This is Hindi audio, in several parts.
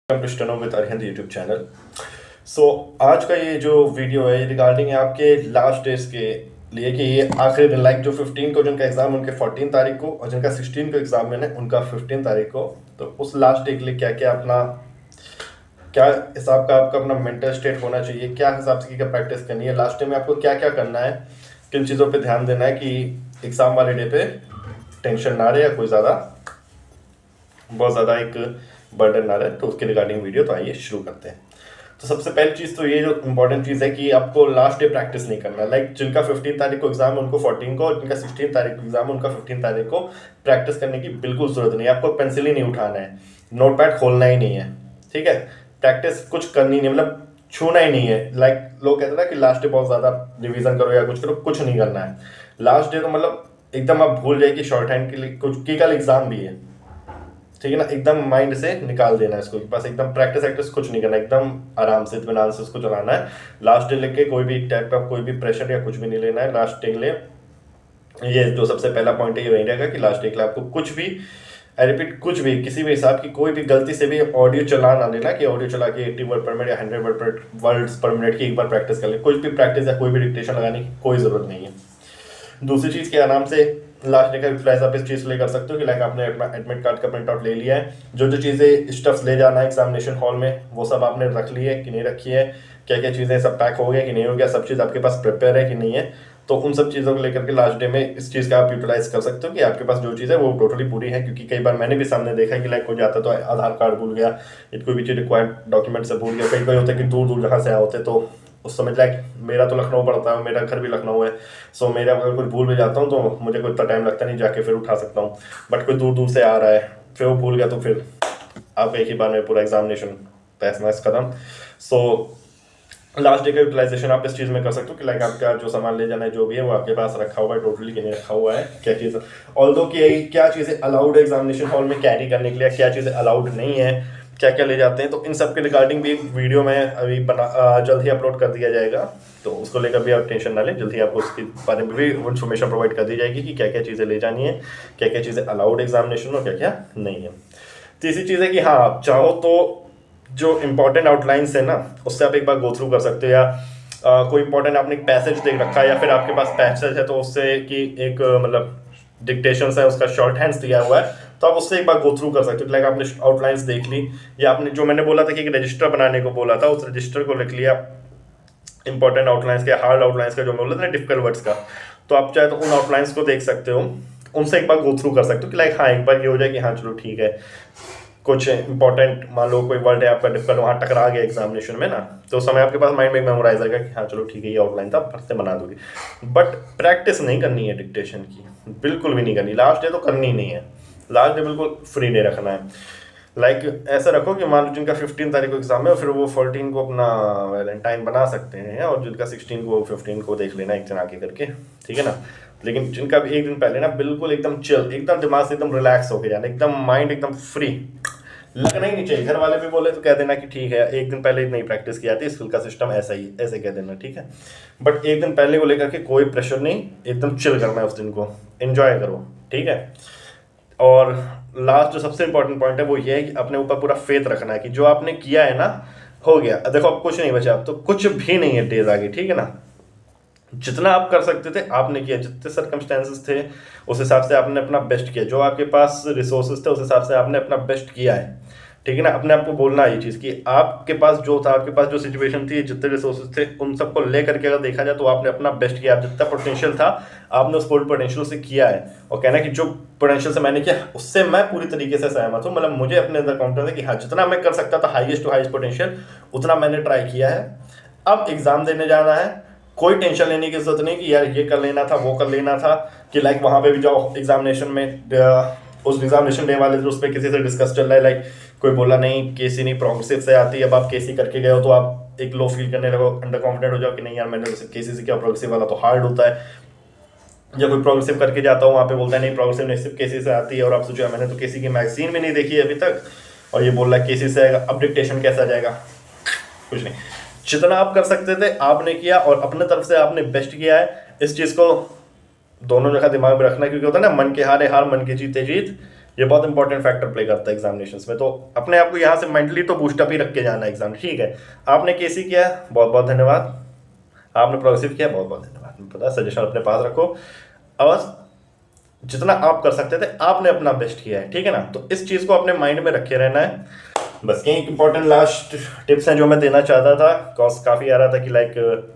Welcome to steno with Arhant YouTube channel. So आज का ये जो वीडियो है रिगार्डिंग आपके लास्ट डेज के लिए कि ये आखिरी दिन लाइक जो 15 को जिनका एग्जाम उनके 14 तारीख को और जिनका 16 को एग्जाम है उनका 15 तारीख को, तो उस लास्ट डे के लिए क्या क्या अपना क्या हिसाब का आपका अपना मेंटल स्टेट होना चाहिए, क्या हिसाब से क्या प्रैक्टिस करनी है, लास्ट डे में आपको क्या क्या करना है, किन चीज़ों पे ध्यान देना है कि एग्ज़ाम वाले डे पे टेंशन ना रहे या कोई बहुत ज़्यादा एक बर्डन ना रहे, तो उसके रिगार्डिंग वीडियो। तो आइए शुरू करते हैं। तो सबसे पहली चीज़ तो ये जो इम्पोर्टेंट चीज़ है कि आपको लास्ट डे प्रैक्टिस नहीं करना। लाइक जिनका 15 तारीख को एग्जाम है उनको 14 को, और जिनका 16 तारीख को एग्जाम है उनका 15 तारीख को प्रैक्टिस करने की बिल्कुल ज़रूरत नहीं है। आपको पेंसिल ही नहीं उठाना है, नोट पैड खोलना ही नहीं है, ठीक है। प्रैक्टिस कुछ करनी नहीं, मतलब छूना ही नहीं है। लाइक लोग कहते हैं ना कि लास्ट डे बहुत ज़्यादा रिविजन करो या कुछ करो, कुछ नहीं करना है लास्ट डे। तो मतलब एकदम आप भूल जाए कि शॉर्ट हैंड के लिए कुछ की कल एग्जाम भी है, ठीक है ना। एकदम माइंड से निकाल देना है इसको, बस एकदम प्रैक्टिस कुछ नहीं करना, एकदम आराम से इत्मीनान से उसको चलाना है। लास्ट डे लेके कोई भी टाइप का कोई भी प्रेशर या कुछ भी नहीं लेना है लास्ट डे के लिए। ये जो सबसे पहला पॉइंट है ये वही रहेगा कि लास्ट डे के लिए आपको कुछ भी, आई रिपीट, कुछ भी किसी भी हिसाब की कोई भी गलती से भी ऑडियो चला ना देना कि ऑडियो चला के 80 वर्ड पर मिनट या 100 वर्ड्स पर मिनट की एक बार प्रैक्टिस कर ले। कुछ भी प्रैक्टिस या कोई भी डिक्टेशन लगाने की कोई ज़रूरत नहीं है। दूसरी चीज़ के आराम से लास्ट डे का यूटिलाइज आप इस चीज़ ले कर सकते हो कि लाइक आपने एडमिट कार्ड का प्रिंट आउट ले लिया है, जो चीज़ें स्टफ्स ले जाना है एग्जामिनेशन हॉल में वो सब आपने रख ली है कि नहीं रखी है, क्या क्या चीज़ें सब पैक हो गया कि नहीं हो गया, सब चीज़ आपके पास प्रिपेयर है कि नहीं है। तो उन सब चीज़ों को लेकर के लास्ट डे में इस चीज़ का आप यूटिलाइज कर सकते हो कि आपके पास जो चीज़ है वो टोटली पूरी है। क्योंकि कई बार मैंने भी सामने देखा है कि लाइक कोई जाता तो आधार कार्ड भूल गया, कोई भी चीज़ रिक्वायर्ड डॉक्यूमेंट से भूल गया। कई बार होता है कि दूर दूर जहाँ से आए होते, तो उस समय लाइक मेरा तो लखनऊ पड़ता है, मेरा घर भी लखनऊ है। सो मेरा अगर कुछ भूल भी जाता हूँ तो मुझे कोई इतना टाइम लगता नहीं, जाके फिर उठा सकता हूँ। बट कोई दूर दूर से आ रहा है फिर वो भूल गया तो फिर आप एक ही बार में पूरा एग्जामिनेशन तहस नहस खत्म। सो लास्ट डे का यूटिलाइजेशन आप इस चीज़ में कर सकते हो कि लाइक आपका जो सामान ले जाना है जो भी है वो आपके पास रखा हुआ है टोटली कि नहीं रखा हुआ है, क्या चीज़ ऑल्दो कि क्या चीज़ें अलाउड है एग्जामिनेशन हॉल में कैरी करने के लिए, क्या चीज़ें अलाउड नहीं है, क्या क्या ले जाते हैं। तो इन सब के रिगार्डिंग भी एक वीडियो में अभी जल्द ही अपलोड कर दिया जाएगा, तो उसको लेकर भी आप टेंशन ना लें। जल्द ही आपको उसके बारे में भी इन्फॉर्मेशन प्रोवाइड कर दी जाएगी कि क्या क्या चीज़ें ले जानी है, क्या क्या चीज़ें अलाउड एग्जामिनेशन और क्या क्या नहीं है। तीसरी चीज़ है कि हाँ, आप चाहो तो जो इम्पोर्टेंट आउटलाइंस है ना उससे आप एक बार गो थ्रू कर सकते हो, या कोई इंपॉर्टेंट आपने एक पैसेज देख रखा है या फिर आपके पास पैसेज है तो उससे कि एक मतलब डिक्टेशन है उसका शॉर्ट हैंड्स दिया हुआ है तो आप उससे एक बार गो थ्रू कर सकते हो। लाइक आपने आउटलाइंस देख ली या आपने जो मैंने बोला था कि एक रजिस्टर बनाने को बोला था उस रजिस्टर को लिख लिया, इंपॉर्टेंट आउटलाइंस का, हार्ड आउटलाइंस का जो मैं बोला था ना, डिफिकल्ट वर्ड्स का। तो आप चाहे तो उन आउटलाइंस को देख सकते हो, उनसे एक बार गो थ्रू कर सकते हो कि लाइक हाँ एक बार ये हो जाए कि हाँ चलो ठीक है, कुछ इंपॉर्टेंट मान लो कोई वर्ड है आपका डिफिकल्ट वहाँ टकरा गया एग्जामिनेशन में ना, तो उस समय आपके पास माइंड में मेमोराइज रहेगा कि हाँ चलो ठीक है ये आउटलाइन था, फट से बना दोगे। बट प्रैक्टिस नहीं करनी है डिक्टेशन की, बिल्कुल भी नहीं करनी। लास्ट डे तो करनी नहीं है, लास्ट डे बिल्कुल फ्री डे रखना है। लाइक ऐसा रखो कि मान लो जिनका 15 तारीख को एग्जाम है फिर वो 14 को अपना वैलेंटाइन बना सकते हैं, और जिनका 16 को 15 को देख लेना एक दिन आगे करके, ठीक है ना। लेकिन जिनका भी एक दिन पहले ना बिल्कुल एकदम चिल, एकदम दिमाग से एकदम रिलैक्स होके जाना, एकदम माइंड एकदम फ्री, लगना ही नहीं चाहिए। घर वाले भी बोले तो कह देना कि ठीक है एक दिन पहले नहीं प्रैक्टिस की जाती, स्किल का सिस्टम ऐसा ही, ऐसे कह देना, ठीक है। बट एक दिन पहले को लेकर के कोई प्रेशर नहीं, एकदम चिल करना है उस दिन को, एंजॉय करो, ठीक है। और लास्ट जो सबसे इंपॉर्टेंट पॉइंट है वो ये है कि अपने ऊपर पूरा फेथ रखना है कि जो आपने किया है ना हो गया। देखो अब कुछ नहीं बचा, अब तो कुछ भी नहीं है डेज आगे, ठीक है ना। जितना आप कर सकते थे आपने किया, जितने सर्कमस्टेंसेस थे उस हिसाब से आपने अपना बेस्ट किया, जो आपके पास रिसोर्सेज थे उस हिसाब से आपने अपना बेस्ट किया है, ठीक है ना। अपने आप को बोलना ये चीज़ कि आपके पास जो था, आपके पास जो सिचुएशन थी, जितने रिसोर्सेज थे उन सबको लेकर के अगर देखा जाए तो आपने अपना बेस्ट किया। जितना पोटेंशियल था आपने उस पोटेंशियल से किया है, और कहना कि जो पोटेंशियल से मैंने किया उससे मैं पूरी तरीके से सहमत हूँ। मतलब मुझे अपने अंदर कॉन्फिडेंस है कि हाँ जितना मैं कर सकता था हाईएस्ट टू हाईएस्ट पोटेंशियल उतना मैंने ट्राई किया है। अब एग्जाम देने जाना है, कोई टेंशन लेने की जरूरत नहीं कि यार ये कर लेना था वो कर लेना था, कि लाइक वहाँ पे भी जाओ एग्जामिनेशन में उस एग्जामिनेशन डे वाले उस पर किसी से डिस्कस चल रहा है, लाइक कोई बोला नहीं केसी नहीं प्रोग्रेसिव से आती है, अब आप केसी करके गए हो तो आप एक लो फील करने लगो, अंडर कॉन्फिडेंट हो जाओ कि नहीं यार मैंने केसी से किया, प्रोग्रेसिव वाला तो हार्ड होता है। या कोई प्रोग्रेसिव करके जाता हूँ वहाँ पे बोलता है नहीं प्रोग्रेसिव नहीं सिर्फ केसी से आती है, और आप सोचो मैंने तो केसी की मैगजीन भी नहीं देखी है अभी तक और ये बोल रहा है केसी से आएगा, अब डिक्टेशन कैसा जाएगा, कुछ नहीं। जितना आप कर सकते थे आपने किया और अपने तरफ से आपने बेस्ट किया है। इस चीज़ को दोनों जगह दिमाग में रखना, क्योंकि होता है ना मन के हारे हार मन के जीते जीत, ये बहुत इंपॉर्टेंट फैक्टर प्ले करता है एग्जामिनेशंस में। तो अपने आप को यहाँ से मेंटली तो बूस्टअप ही रख के जाना है एग्जाम, ठीक है। आपने केसी किया, बहुत बहुत धन्यवाद। आपने प्रोग्रेसिव किया, बहुत बहुत धन्यवाद। पता सजेशन अपने पास रखो और जितना आप कर सकते थे आपने अपना बेस्ट किया है, ठीक है ना। तो इस चीज़ को अपने माइंड में रखे रहना है। बस यही इंपॉर्टेंट लास्ट टिप्स हैं जो मैं देना चाहता था। कॉज काफ़ी आ रहा था कि लाइक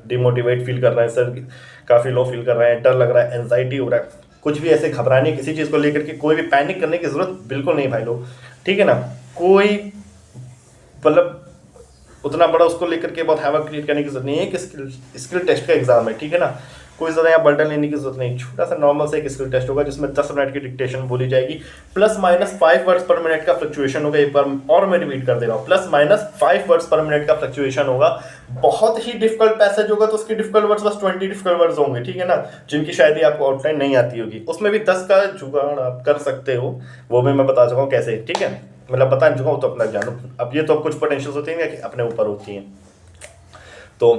डिमोटिवेट फील कर रहे हैं सर, काफ़ी लो फील कर रहे हैं, डर लग रहा है, एंजाइटी हो रहा है, कुछ भी ऐसे घबराने किसी चीज़ को लेकर के कोई भी पैनिक करने की ज़रूरत बिल्कुल नहीं भाई लोग, ठीक है ना। कोई मतलब उतना बड़ा उसको लेकर के बहुत हैवक क्रिएट करने की जरूरत नहीं है कि स्किल टेस्ट का एग्जाम है, ठीक है ना। कोई ज़्यादा यहाँ बर्डन लेने की जरूरत नहीं, छोटा सा नॉर्मल सा एक स्किल टेस्ट होगा जिसमें 10 मिनट की डिक्टेशन बोली जाएगी, +- 5 वर्ड्स पर मिनट का फ्लक्चुएशन होगा। एक बार और मैं रिपीट कर दे रहा हूँ, +- 5 वर्ड्स पर मिनट का फ्लक्चुएशन होगा। बहुत ही डिफिकल्ट पैसेज होगा तो उसकी डिफिकल्ट वर्ड्स बस 20 डिफिकल्ट वर्ड्स होंगे, ठीक है ना, जिनकी शायद ही आपको आउटलाइन नहीं आती होगी। उसमें भी 10 का जुगाड़ आप कर सकते हो, वो भी मैं बता चुका हूँ कैसे, ठीक है। मतलब बता चुका हूँ तो अपना जानो। अब ये तो कुछ पोटेंशियल होती हैं कि अपने ऊपर होती हैं, तो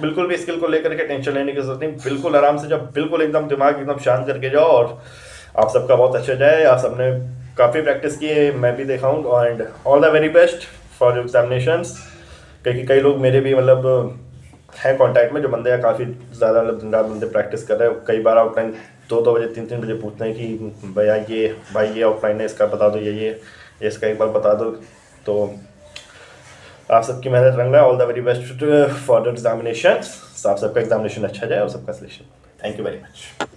बिल्कुल भी स्किल को लेकर के टेंशन लेने की जरूरत नहीं। बिल्कुल आराम से जब बिल्कुल एकदम दिमाग एकदम शांत करके जाओ और आप सबका बहुत अच्छा जाए। आप सबने काफ़ी प्रैक्टिस की है, मैं भी देखा हूँ, and all the very best for your examinations. क्योंकि कई लोग मेरे भी मतलब हैं कॉन्टैक्ट में जो बंदे हैं काफ़ी ज़्यादा मतलब दिन रात बंदे प्रैक्टिस कर रहे हैं। कई बार आउटलाइन 2-2 बजे 3-3 बजे पूछते हैं कि भैया ये भाई ये आउटलाइन है, इसका बता दो, ये इसका एक बार बता दो। तो आप सबकी मेहनत रंग रहा है। All the very best for the examination. आप सबका एग्जामिनेशन अच्छा जाए और सबका selection. Thank you very much.